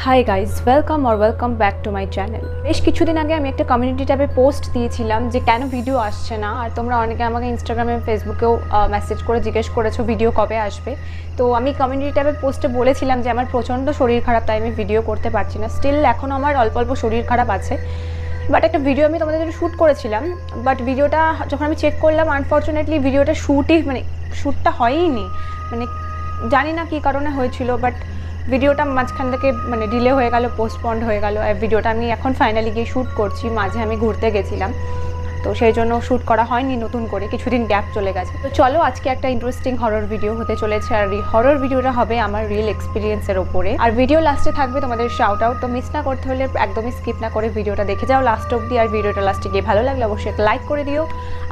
Hi guys welcome back to my channel. বেশ কিছুদিন আগে আমি একটা কমিউনিটি ট্যাবে পোস্ট দিয়েছিলাম যে কেন ভিডিও আসছে না, আর তোমরা অনেকে আমাকে ইনস্টাগ্রামে ফেসবুকেও মেসেজ করে জিজ্ঞেস করেছো ভিডিও কবে আসবে। তো আমি কমিউনিটি ট্যাবের পোস্টে বলেছিলাম যে আমার প্রচণ্ড শরীর খারাপ, তাই আমি ভিডিও করতে পারছি না। স্টিল এখনও আমার অল্প অল্প শরীর খারাপ আছে, বাট একটা ভিডিও আমি তোমাদের জন্য শ্যুট করেছিলাম। বাট ভিডিওটা যখন আমি চেক করলাম, আনফর্চুনেটলি ভিডিওটা শ্যুটটা হয়ইনি। মানে জানি না কী কারণে হয়েছিল, বাট ভিডিওটা মাঝখান থেকে ডিলে হয়ে গেল, পোস্টপন্ড হয়ে গেল। আর ভিডিওটা আমি এখন ফাইনালি গিয়ে শ্যুট করছি। মাঝে আমি ঘুরতে গেছিলাম, তো সেই জন্য শ্যুট করা হয়নি নতুন করে, কিছুদিন গ্যাপ চলে গেছে। তো চলো আজকে একটা ইন্টারেস্টিং হরর ভিডিও হতে চলেছে, আর এই হরর ভিডিওটা হবে আমার রিয়েল এক্সপিরিয়েন্সের ওপরে। আর ভিডিও লাস্টে থাকবে তোমাদের শাউট আউট, তো মিস না করতে হলে একদমই স্কিপ না করে ভিডিওটা দেখে যাও লাস্ট অবধি। আর ভিডিওটা লাস্টে গিয়ে ভালো লাগলে অবশ্যই একটা লাইক করে দিও,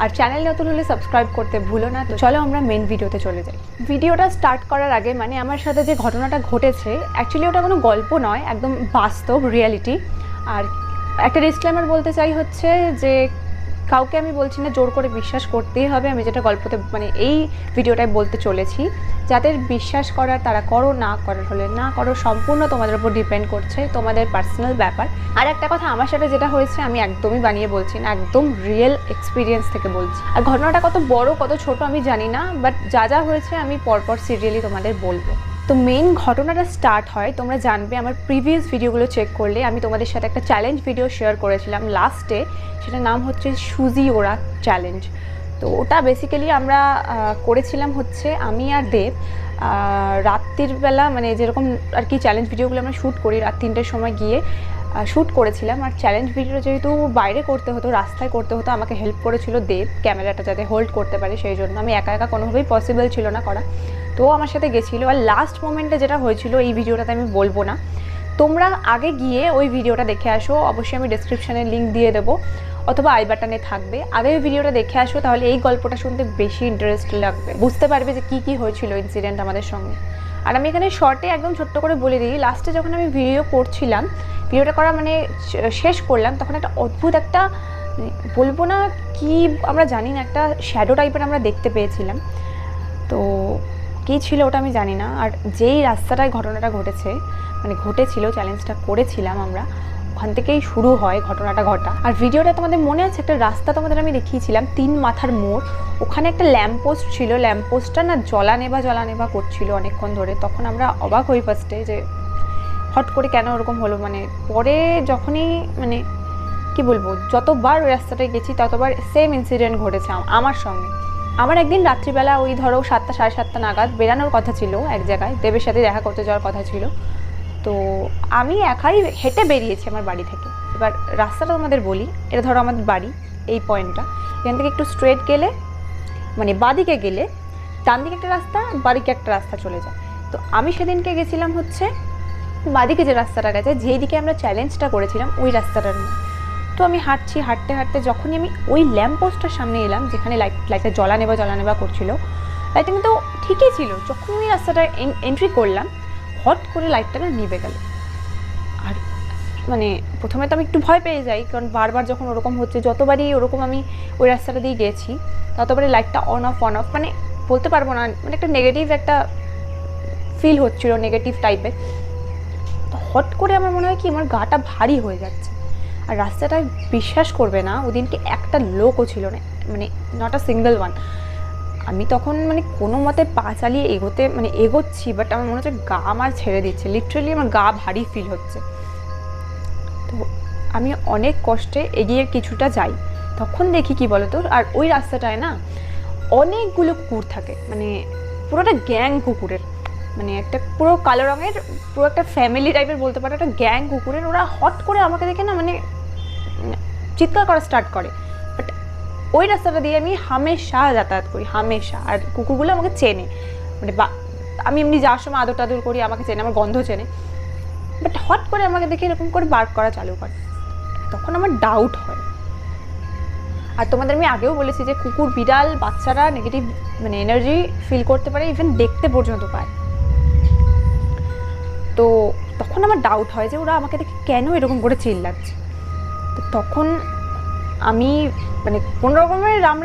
আর চ্যানেল নতুন হলে সাবস্ক্রাইব করতে ভুলো না। তো চলো আমরা মেন ভিডিওতে চলে যাই। ভিডিওটা স্টার্ট করার আগে আমার সাথে যে ঘটনাটা ঘটেছে, অ্যাকচুয়ালি ওটা কোনো গল্প নয়, একদম বাস্তব রিয়ালিটি। আর একটা ডিসক্লেমার বলতে চাই হচ্ছে যে কাউকে আমি বলছি না জোর করে বিশ্বাস করতেই হবে। আমি যেটা গল্পতে এই ভিডিওটায় বলতে চলেছি, যাদের বিশ্বাস করার তারা করো, না করার হলে না করো, সম্পূর্ণ তোমাদের উপর ডিপেন্ড করছে, তোমাদের পার্সোনাল ব্যাপার। আর একটা কথা, আমার সাথে যেটা হয়েছে আমি একদমই বানিয়ে বলছি না, একদম রিয়েল এক্সপিরিয়েন্স থেকে বলছি। আর ঘটনাটা কত বড় কত ছোট আমি জানি না, বাট যা যা হয়েছে আমি পরপর সিরিয়ালি তোমাদের বলবো। তো মেইন ঘটনাটা স্টার্ট হয়, তোমরা জানবে আমার প্রিভিয়াস ভিডিওগুলো চেক করলে আমি তোমাদের সাথে একটা চ্যালেঞ্জ ভিডিও শেয়ার করেছিলাম লাস্টে, সেটার নাম হচ্ছে সুজি ওরা চ্যালেঞ্জ। তো ওটা বেসিক্যালি আমরা করেছিলাম হচ্ছে আমি আর দেব রাত্রির বেলা, যেরকম আর কি চ্যালেঞ্জ ভিডিওগুলো আমরা শ্যুট করি, রাত 3টের সময় গিয়ে শ্যুট করেছিলাম। আর চ্যালেঞ্জ ভিডিওটা যেহেতু বাইরে করতে হতো, রাস্তায় করতে হতো, আমাকে হেল্প করেছিল দেব ক্যামেরাটা যাতে হোল্ড করতে পারে, সেই জন্য আমি একা একা কোনোভাবেই পসিবল ছিল না করা। তো আমার সাথে গেছিলো। আর লাস্ট মোমেন্টে যেটা হয়েছিল এই ভিডিওটাতে আমি বলবো না, তোমরা আগে গিয়ে ওই ভিডিওটা দেখে আসো। অবশ্যই আমি ডেসক্রিপশানে লিঙ্ক দিয়ে দেবো, অথবা আই বাটনে থাকবে। আগে ওই ভিডিওটা দেখে আসো, তাহলে এই গল্পটা শুনতে বেশি ইন্টারেস্ট লাগবে, বুঝতে পারবে যে কী কী হয়েছিল ইনসিডেন্ট আমাদের সঙ্গে। আর আমি এখানে শর্টে একদম ছোট্ট করে বলে দিই, লাস্টে যখন আমি ভিডিও করছিলাম, ভিডিওটা করা শেষ করলাম, তখন একটা অদ্ভুত একটা বলবো না কি আমরা জানি না, একটা শ্যাডো টাইপের আমরা দেখতে পেয়েছিলাম। তো কী ছিল ওটা আমি জানি না। আর যেই রাস্তাটায় ঘটনাটা ঘটেছিল, চ্যালেঞ্জটা করেছিলাম আমরা, ওখান থেকেই শুরু হয় ঘটনাটা ঘটা। আর ভিডিওটা তোমাদের মনে আছে, একটা রাস্তা তোমাদের আমি দেখিয়েছিলাম, 3 মাথার মোড়, ওখানে একটা ল্যাম্পপোস্ট ছিল। ল্যাম্পপোস্টটা না জ্বলা নেভা করছিল অনেকক্ষণ ধরে। তখন আমরা অবাক হই ফার্স্টে যে হট করে কেন ওরকম হলো। পরে যখনই কি বলবো, যতবার ওই রাস্তাটায় গেছি ততবার সেম ইনসিডেন্ট ঘটেছে আমার সঙ্গে। আমার একদিন রাত্রিবেলা ওই ধরো 7টা 7:30 নাগাদ বেরানোর কথা ছিল এক জায়গায়, দেবের সাথে দেখা করতে যাওয়ার কথা ছিল। তো আমি একাই হেঁটে বেরিয়েছি আমার বাড়ি থেকে। এবার রাস্তাটা তোমাদের বলি, এটা ধরো আমাদের বাড়ি, এই পয়েন্টটা, এখান থেকে একটু স্ট্রেট গেলে বাঁদিকে গেলে ডান দিকে একটা রাস্তা, বাঁদিকে একটা রাস্তা চলে যায়। তো আমি সেদিনকে গেছিলাম হচ্ছে বাঁদিকে যে রাস্তাটা গেছে, যেই দিকে আমরা চ্যালেঞ্জটা করেছিলাম ওই রাস্তাটার নিয়ে। তো আমি হাঁটতে যখনই আমি ওই ল্যাম্প পোস্টটার সামনে এলাম, যেখানে লাইটটা জ্বলা নেবা করছিল, লাইটটা কিন্তু ঠিকই ছিল। যখন আমি রাস্তাটা এন্ট্রি করলাম, হট করে লাইটটা নিভে গেল। আর প্রথমে তো আমি একটু ভয় পেয়ে যাই, কারণ বারবার যখন ওরকম হচ্ছে, যতবারই ওরকম আমি ওই রাস্তাটা দিয়ে গেছি, ততবারই লাইটটা অন অফ বলতে পারবো না, একটা নেগেটিভ একটা ফিল হচ্ছিল, নেগেটিভ টাইপের। তো হট করে আমার মনে হয় কি আমার গাটা ভারী হয়ে যাচ্ছে। আর রাস্তাটায় বিশ্বাস করবে না, ওদিনকে একটা লোকও ছিল না, নট আ সিঙ্গেল ওয়ান। আমি তখন কোনো মতে পা চালিয়ে এগোচ্ছি, বাট আমার মনে হচ্ছে গা আমার ছেড়ে দিচ্ছে, লিটারালি আমার গা ভারী ফিল হচ্ছে। তো আমি অনেক কষ্টে এগিয়ে কিছুটা যাই, তখন দেখি কি বলতো, আর ওই রাস্তাটায় না অনেকগুলো কুকুর থাকে, পুরোটা গ্যাং কুকুরের, একটা পুরো কালো রঙের, পুরো একটা ফ্যামিলি টাইপের বলতে পারো, একটা গ্যাং কুকুরের। ওরা হট করে আমাকে দেখে না চিৎকার করা স্টার্ট করে। বাট ওই রাস্তাটা দিয়ে আমি হামেশা যাতায়াত করি, হামেশা। আর কুকুরগুলো আমাকে চেনে, আমি এমনি যাওয়ার সময় আদর টাদর করি, আমাকে চেনে, আমার গন্ধ চেনে। বাট হট করে আমাকে দেখে এরকম করে বার্ক করা চালু করে, তখন আমার ডাউট হয়। আর তোমাদের আমি আগেও বলেছি যে কুকুর বিড়াল বাচ্চারা নেগেটিভ এনার্জি ফিল করতে পারে, ইভেন দেখতে পর্যন্ত পায়। তো তখন আমার ডাউট হয় যে ওরা আমাকে দেখে কেন এরকম করে চিল্লাচ্ছে। তো তখন আমি কোনো রকমের রাম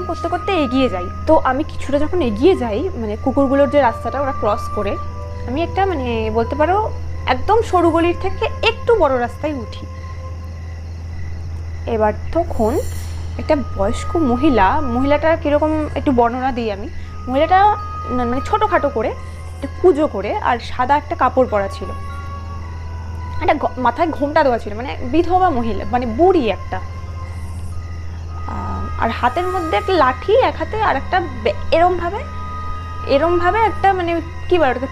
করতে করতে এগিয়ে যাই। তো আমি কিছুটা যখন এগিয়ে যাই, কুকুরগুলোর যে রাস্তাটা ওরা ক্রস করে, আমি একটা বলতে পারো একদম সরু গলির থেকে একটু বড় রাস্তায় উঠি। এবার তখন একটা বয়স্ক মহিলাটার কীরকম একটু বর্ণনা দিই আমি। মহিলাটা মানে ছোটোখাটো করে একটা কুঁজো করে আর সাদা একটা কাপড় পরা ছিল, একটা মাথায় ঘোমটা দেওয়া ছিল, মানে বিধবা মহিলা, মানে বুড়ি একটা। আর হাতের মধ্যে একটা লাঠি এক হাতে, আর একটা এরমভাবে একটা মানে কী বলে ওটাকে,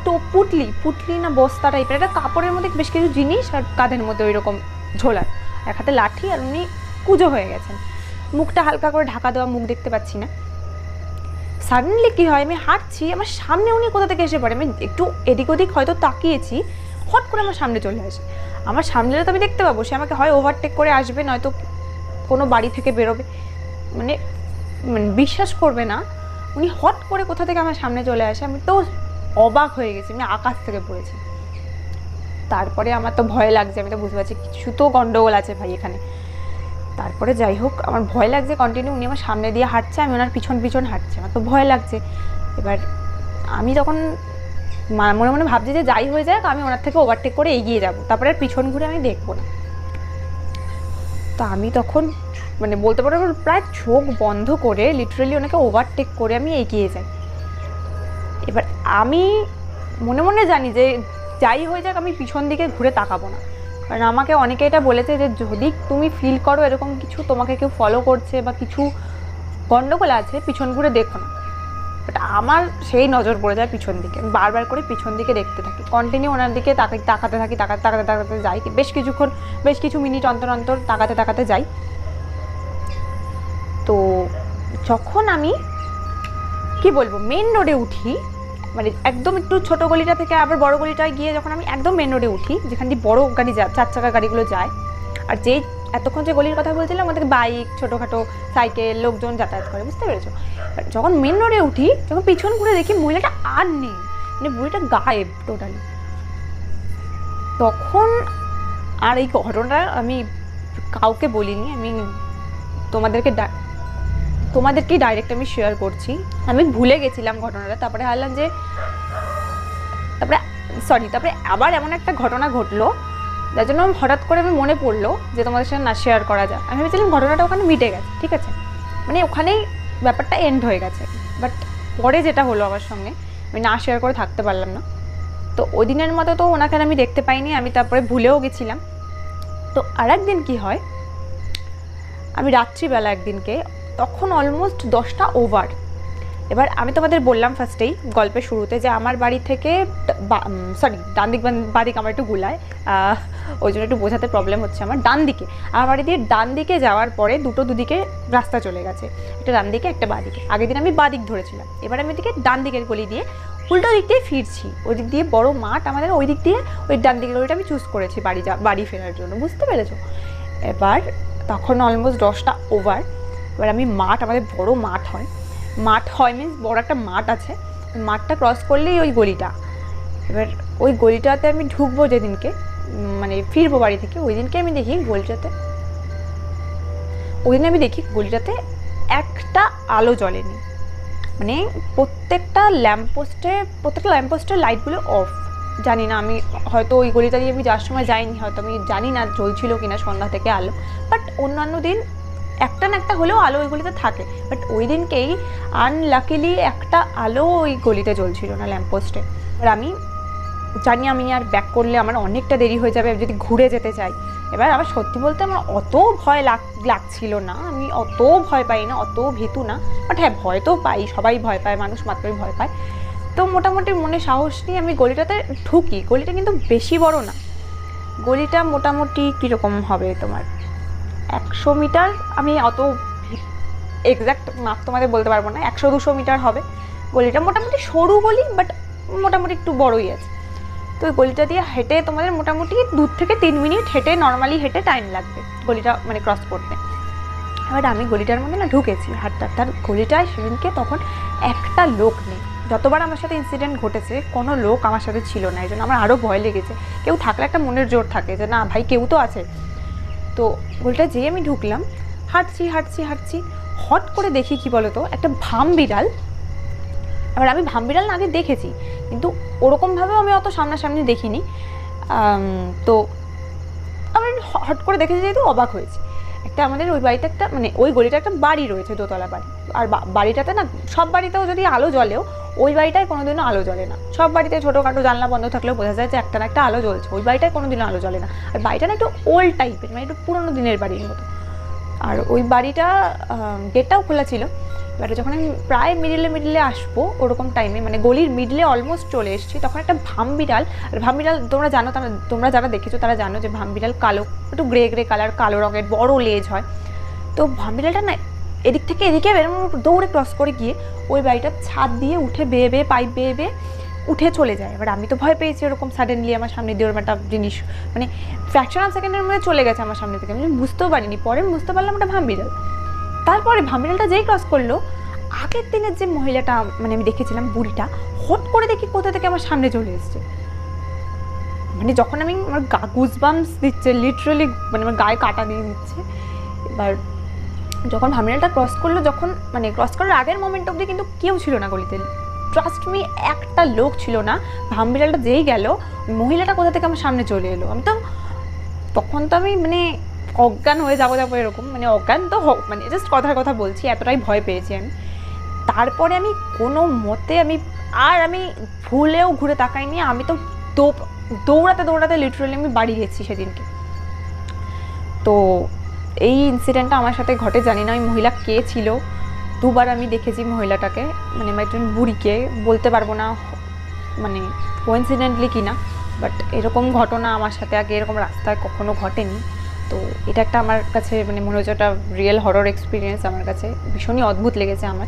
পুটলি না বস্তা টাইপের একটা কাপড়ের মধ্যে বেশ কিছু জিনিস, আর কাঁধের মধ্যে ওই রকম ঝোলা, এক হাতে লাঠি, আর উনি কুঁজো হয়ে গেছেন, মুখটা হালকা করে ঢাকা দেওয়া, মুখ দেখতে পাচ্ছি না। সাডেনলি কী হয়, আমি হাঁটছি, আমার সামনে উনি কোথা থেকে এসে পড়ে, আমি একটু এদিক ওদিক হয়তো তাকিয়েছি, হট করে আমার সামনে চলে আসে। আমার সামনে তো আমি দেখতে পাবো, সে আমাকে হয় ওভারটেক করে আসবে, নয়তো কোনো বাড়ি থেকে বেরোবে, মানে বিশ্বাস করবে না, উনি হট করে কোথা থেকে আমার সামনে চলে আসে। আমি তো অবাক হয়ে গেছি, আমি আকাশ থেকে পড়েছি। তারপরে আমার তো ভয় লাগছে, আমি তো বুঝতে পারছি কিছু তো গন্ডগোল আছে ভাই এখানে। তারপরে যাই হোক, আমার ভয় লাগছে কন্টিনিউ, উনি আমার সামনে দিয়ে হাঁটছে, আমি ওনার পিছন হাঁটছি, আমার তো ভয় লাগছে। এবার আমি তখন মনে মনে ভাবছি যে যাই হয়ে যাক, আমি ওনার থেকে ওভারটেক করে এগিয়ে যাব, তারপরে আর পিছন ঘুরে আমি দেখবো না। তো আমি তখন মানে বলতে পারবো প্রায় চোখ বন্ধ করে লিটারালি ওনাকে ওভারটেক করে আমি এগিয়ে যাই। এবার আমি মনে মনে জানি যে যাই হয়ে যাক আমি পিছন দিকে ঘুরে তাকাবো না, কারণ আমাকে অনেকে এটা বলেছে যে যদি তুমি ফিল করো এরকম কিছু তোমাকে কেউ ফলো করছে বা কিছু গন্ডগোল আছে, পিছন ঘুরে দেখো না। বাট আমার সেই নজর পড়ে যায় পিছন দিকে, আমি বারবার করে পিছন দিকে দেখতে থাকি, কন্টিনিউ ওনার দিকে তাকাতে যাই, বেশ কিছু মিনিট অন্তর তাকাতে যাই। তো যখন আমি কি বলবো মেন রোডে উঠি, মানে একদম একটু ছোট গলিটা থেকে আবার বড় গলিটায় গিয়ে যখন আমি একদম মেন রোডে উঠি, যেখান দিয়ে বড় গাড়ি যায়, 4 চাকা গাড়িগুলো যায়, আর যেই এতক্ষণ যে গলির কথা বলছিলাম আমাদের বাইক, ছোটোখাটো সাইকেল, লোকজন যাতায়াত করে, বুঝতে পেরেছো? যখন মেন রোডে উঠি, যখন পিছন ঘুরে দেখি মহিলাটা আর নেই, মানে বুড়িটা গায়েব টোটালি। তখন আর এই ঘটনাটা আমি কাউকে বলিনি, আমি তোমাদেরকেই ডাইরেক্ট আমি শেয়ার করছি। আমি ভুলে গেছিলাম ঘটনাটা, তারপরে তারপরে আবার এমন একটা ঘটনা ঘটলো যার জন্য হঠাৎ করে আমি মনে পড়লো যে তোমাদের সাথে না শেয়ার করা যায়। আমি ভেবেছিলাম ঘটনাটা ওখানে মিটে গেছে, ঠিক আছে, মানে ওখানেই ব্যাপারটা এন্ড হয়ে গেছে। বাট পরে যেটা হলো আমার সঙ্গে, আমি না শেয়ার করে থাকতে পারলাম না। তো ওই দিনের মতো তো ওনাকে আমি দেখতে পাইনি, আমি তারপরে ভুলেও গেছিলাম। তো আর একদিন কী হয়, আমি রাত্রিবেলা একদিনকে, তখন অলমোস্ট 10টা ওভার। এবার আমি তোমাদের বললাম ফার্স্টেই গল্পের শুরুতে যে আমার বাড়ি থেকে বাদিক আমার একটু গুলায়, ওই জন্য একটু বোঝাতে প্রবলেম হচ্ছে আমার। আমার বাড়ি দিয়ে ডান দিকে যাওয়ার পরে দুদিকে রাস্তা চলে গেছে, একটা ডান দিকে একটা বাদিকে। আগের দিন আমি বাদিক ধরেছিলাম, এবার আমি ওদিকে ডান দিকের গলি দিয়ে উল্টো দিক দিয়ে ফিরছি, ওই দিক দিয়ে বড় মাঠ আমাদের, ওই দিক দিয়ে ওই ডান দিকের গলিটা আমি চুজ করেছি বাড়ি ফেরার জন্য, বুঝতে পেরেছো? এবার তখন অলমোস্ট 10টা ওভার। এবার আমি আমাদের বড় মাঠ হয় মিনস বড় একটা মাঠ আছে, মাঠটা ক্রস করলেই ওই গলিটা। এবার ওই গলিটাতে আমি ঢুকবো যেদিনকে, মানে ফিরবো বাড়ি থেকে, ওই দিনকে আমি দেখি গলিটাতে একটা আলো জ্বলেনি, মানে প্রত্যেকটা ল্যাম্পপোস্টের লাইটগুলো অফ। জানি না, আমি হয়তো ওই গলিটা দিয়ে আমি যাওয়ার সময় যাইনি, হয়তো আমি জানি না জ্বলছিল কিনা সন্ধ্যা থেকে আলো। বাট অন্যান্য দিন একটা না একটা হলেও আলো ওই গলিতে থাকে, বাট ওই দিনকেই আনলাকিলি একটা আলো ওই গলিতে জ্বলছিল না ল্যাম্পপোস্টে। এবার আমি জানি আমি আর ব্যাক করলে আমার অনেকটা দেরি হয়ে যাবে যদি ঘুরে যেতে চাই। এবার আবার সত্যি বলতে আমার অত ভয় লাগছিল না, আমি অত ভয় পাই না, অত ভীতু না, বাট হ্যাঁ ভয় তো পাই, সবাই ভয় পায়, মানুষ মাত্রই ভয় পায়। তো মোটামুটি মনে সাহস নিয়ে আমি গলিটাতে ঢুকি। গলিটা কিন্তু বেশি বড় না, গলিটা মোটামুটি কীরকম হবে তোমার 100 মিটার, আমি অত এক্স্যাক্ট মাপ তোমাদের বলতে পারবো না, 100-200 মিটার হবে গলিটা। মোটামুটি সরু গলি, বাট মোটামুটি একটু বড়ই আছে। তো ওই গলিটা দিয়ে হেঁটে তোমাদের মোটামুটি 2 থেকে 3 মিনিট নর্মালি হেঁটে টাইম লাগবে গলিটা মানে ক্রস করতে। এবার আমি গলিটার মধ্যে না ঢুকেছি হাঁটতে, গলিটায় সেদিনকে তখন একটা লোক নেই। যতবার আমার সাথে ইনসিডেন্ট ঘটেছে কোনো লোক আমার সাথে ছিল না, এই জন্য আমার আরও ভয় লেগেছে। কেউ থাকলে একটা মনের জোর থাকে যে না ভাই কেউ তো আছে। তো গলিটা যেয়ে আমি ঢুকলাম, হাঁটছি, হট করে দেখি কি বলতো একটা ভাম বিড়াল। এবার আমি ভাম বিড়াল আগে দেখেছি, কিন্তু ওরকমভাবেও আমি অত সামনাসামনি দেখিনি। তো আমি হট করে দেখেছি, যেহেতু অবাক হয়েছি। একটা আমাদের ওই বাড়িতে একটা মানে ওই গলিটা একটা বাড়ি রয়েছে, দোতলা বাড়ি। আর বাড়িটাতে না, সব বাড়িতেও যদি আলো জ্বলেও ওই বাড়িটায় কোনোদিনও আলো জ্বলে না। সব বাড়িতে ছোটোখাটো জানলা বন্ধ থাকলেও বোঝা যায় যে একটা না একটা আলো জ্বলছে, ওই বাড়িটায় কোনোদিনও আলো জ্বলে না। আর বাড়িটা না একটু ওল্ড টাইপের, মানে একটু পুরোনো দিনের বাড়ির মতো। আর ওই বাড়িটা গেটটাও খোলা ছিল। এবারে যখন আমি প্রায় মিডিলে আসবো ওরকম টাইমে, মানে গলির মিডলে অলমোস্ট চলে এসেছি, তখন একটা ভামবিড়াল। আর ভামবিড়াল তোমরা জানো, তোমরা যারা দেখেছো তারা জানো যে ভামবিড়াল কালো, একটু গ্রে কালার, কালো রঙের, বড় লেজ হয়। তো ভামবিড়ালটা না এদিক থেকে এদিকে দৌড়ে ক্রস করে গিয়ে ওই বাড়িটার ছাদ দিয়ে উঠে বেয়ে পাইপ বেয়ে উঠে চলে যায়। এবার আমি তো ভয় পেয়েছি, ওরকম সাডেনলি আমার সামনে দিয়ে ওরকম একটা জিনিস মানে ফ্র্যাকশন অফ সেকেন্ডের মধ্যে চলে গেছে আমার সামনে থেকে। আমি বুঝতেও পারিনি, পরে বুঝতে পারলাম ওটা ভামবিড়াল। তারপরে ভামবিড়ালটা যেই ক্রস করলো, আগের দিনের যে মহিলাটা মানে আমি দেখেছিলাম, বুড়িটা, হট করে দেখি কোথা থেকে আমার সামনে চলে এসছে। মানে যখন আমি আমার গুজবাম্পস দিচ্ছে লিটারালি, মানে আমার গায়ে কাটা দিয়ে দিচ্ছে। এবার যখন ভামবিড়ালটা ক্রস করলো, যখন মানে ক্রস করার আগের মোমেন্ট অবধি কিন্তু কেউ ছিল না গলিতে, ট্রাস্ট মি, একটা লোক ছিল না। ভামবিড়ালটা যেই গেল, মহিলাটা কোথা থেকে আমার সামনে চলে এলো। আমি তো তখন তো আমি মানে অজ্ঞান হয়ে যাবো এরকম, মানে অজ্ঞান তো মানে জাস্ট কথার কথা বলছি, এতটাই ভয় পেয়েছি আমি। তারপরে আমি কোনো মতে আমি ভুলেও ঘুরে তাকাইনি। আমি তো দৌড়াতে লিটারালি আমি বাড়ি গেছি সেদিনকে। তো এই ইনসিডেন্টটা আমার সাথে ঘটে, জানি না ওই মহিলা কে ছিল। দুবার আমি দেখেছি মহিলাটাকে, মানে একজন বুড়িকে, বলতে পারবো না মানে কোইন্সিডেন্টলি কিনা, বাট এরকম ঘটনা আমার সাথে আগে এরকম রাস্তায় কখনো ঘটেনি। তো এটা একটা আমার কাছে মানে মনে হচ্ছে একটা রিয়েল হরর এক্সপিরিয়েন্স, আমার কাছে ভীষণই অদ্ভুত লেগেছে আমার।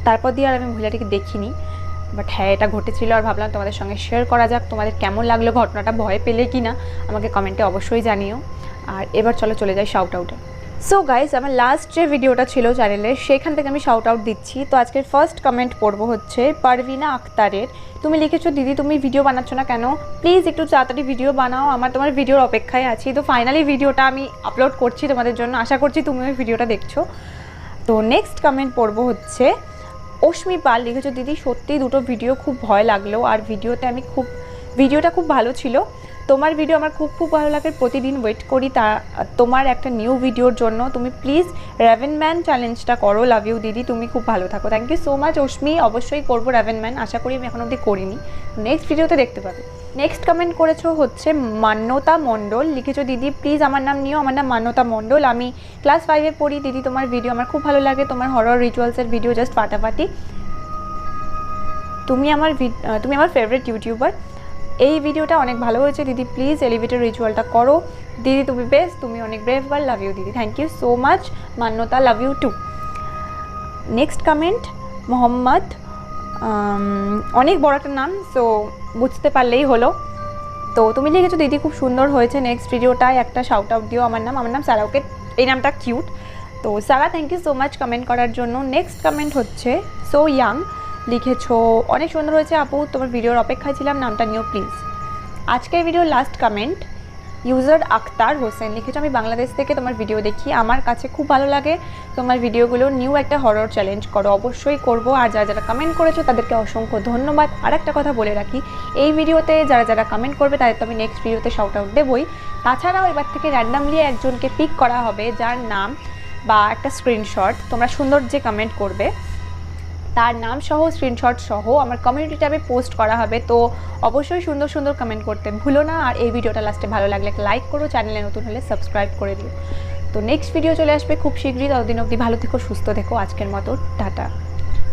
তারপর দিয়ে আর আমি মহিলাটিকে দেখিনি, বাট হ্যাঁ এটা ঘটেছিল। আর ভাবলাম তোমাদের সঙ্গে শেয়ার করা যাক। তোমাদের কেমন লাগলো ঘটনাটা, ভয় পেলে কি না আমাকে কমেন্টে অবশ্যই জানিও। আর এবার চলে যাই শাউট আউটে। সো গাইস, আমার লাস্ট যে ভিডিওটা ছিল চ্যানেলে, সেখান থেকে আমি শাউট আউট দিচ্ছি। তো আজকের ফার্স্ট কমেন্ট পড়বো হচ্ছে পারভিনা আক্তারের। তুমি লিখেছো, দিদি তুমি ভিডিও বানাচ্ছ না কেন, প্লিজ একটু তাড়াতাড়ি ভিডিও বানাও, তোমার ভিডিওর অপেক্ষায় আছি। তো ফাইনালি ভিডিওটা আমি আপলোড করছি তোমাদের জন্য, আশা করছি তুমি ওই ভিডিওটা দেখছো। তো নেক্সট কমেন্ট পড়বো হচ্ছে অশ্মি পাল। লিখেছো, দিদি সত্যিই দুটো ভিডিও খুব ভয় লাগলো, আর ভিডিওটা খুব ভালো ছিল। তোমার ভিডিও আমার খুব ভালো লাগে, প্রতিদিন ওয়েট করি তোমার একটা নিউ ভিডিওর জন্য। তুমি প্লিজ রেভেন ম্যান চ্যালেঞ্জটা করো, লাভ ইউ দিদি, তুমি খুব ভালো থাকো। Thank you so much Ashmi, অবশ্যই করবো রেভেন ম্যান, আশা করি আমি এখন অবধি করিনি, নেক্সট ভিডিওতে দেখতে পাবে। নেক্সট কমেন্ট করেছো হচ্ছে মান্যতা মণ্ডল। লিখেছো, দিদি প্লিজ আমার নাম নিও, আমার নাম মান্যতা মণ্ডল, আমি ক্লাস 5-এ পড়ি। দিদি তোমার ভিডিও আমার খুব ভালো লাগে, তোমার হরর রিচুয়ালসের ভিডিও জাস্ট ফাটাফাটি, তুমি আমার ফেভারিট ইউটিউবার। এই ভিডিওটা অনেক ভালো হয়েছে দিদি, প্লিজ এলিভেটর রিচুয়ালটা করো দিদি, তুমি বেস্ট, তুমি অনেক ব্রেভ বার, লাভ ইউ দিদি। Thank you so much Manyata, love you too. Next comment Mohammad, অনেক বড় একটা নাম, সো বুঝতে পারলেই হলো। তো তুমি লিখেছো, দিদি খুব সুন্দর হয়েছে, নেক্সট ভিডিওটায় একটা শাউট আউট দিও। আমার নাম সারা, ওকে এই নামটা কিউট। তো Sara, thank you so much comment করার জন্য। নেক্সট কমেন্ট হচ্ছে সো ইয়াং। লিখেছো, অনেক সুন্দর হয়েছে আপু, তোমার ভিডিওর অপেক্ষায় ছিলাম, নামটা নিও প্লিজ। আজকের ভিডিওর last comment user Akhtar Hossain. লিখেছো, আমি বাংলাদেশ থেকে তোমার ভিডিও দেখি, আমার কাছে খুব ভালো লাগে তোমার ভিডিওগুলো, নিউ একটা হরর চ্যালেঞ্জ করো। অবশ্যই করব। আর যারা কমেন্ট করেছো তাদেরকে অসংখ্য ধন্যবাদ। আর একটা কথা বলে রাখি, এই ভিডিওতে যারা কমেন্ট করবে তাদের তো আমি নেক্সট ভিডিওতে শাউট আউট দেবই। তাছাড়াও এবার থেকে র্যান্ডামলি একজনকে পিক করা হবে, যার নাম বা একটা স্ক্রিনশট, তোমরা সুন্দর যে কমেন্ট করবে তার নাম সহ স্ক্রিনশট সহ আমার কমিউনিটি ট্যাবে পোস্ট করা হবে। তো অবশ্যই সুন্দর কমেন্ট করতে ভুলো না। আর এই ভিডিওটা লাস্টে ভালো লাগলে একটা লাইক করো, চ্যানেলে নতুন হলে সাবস্ক্রাইব করে দিও। তো নেক্সট ভিডিও চলে আসবে খুব শীঘ্রই, ততদিন অবধি ভালো থেকো, সুস্থ থেকো। আজকের মতো টাটা।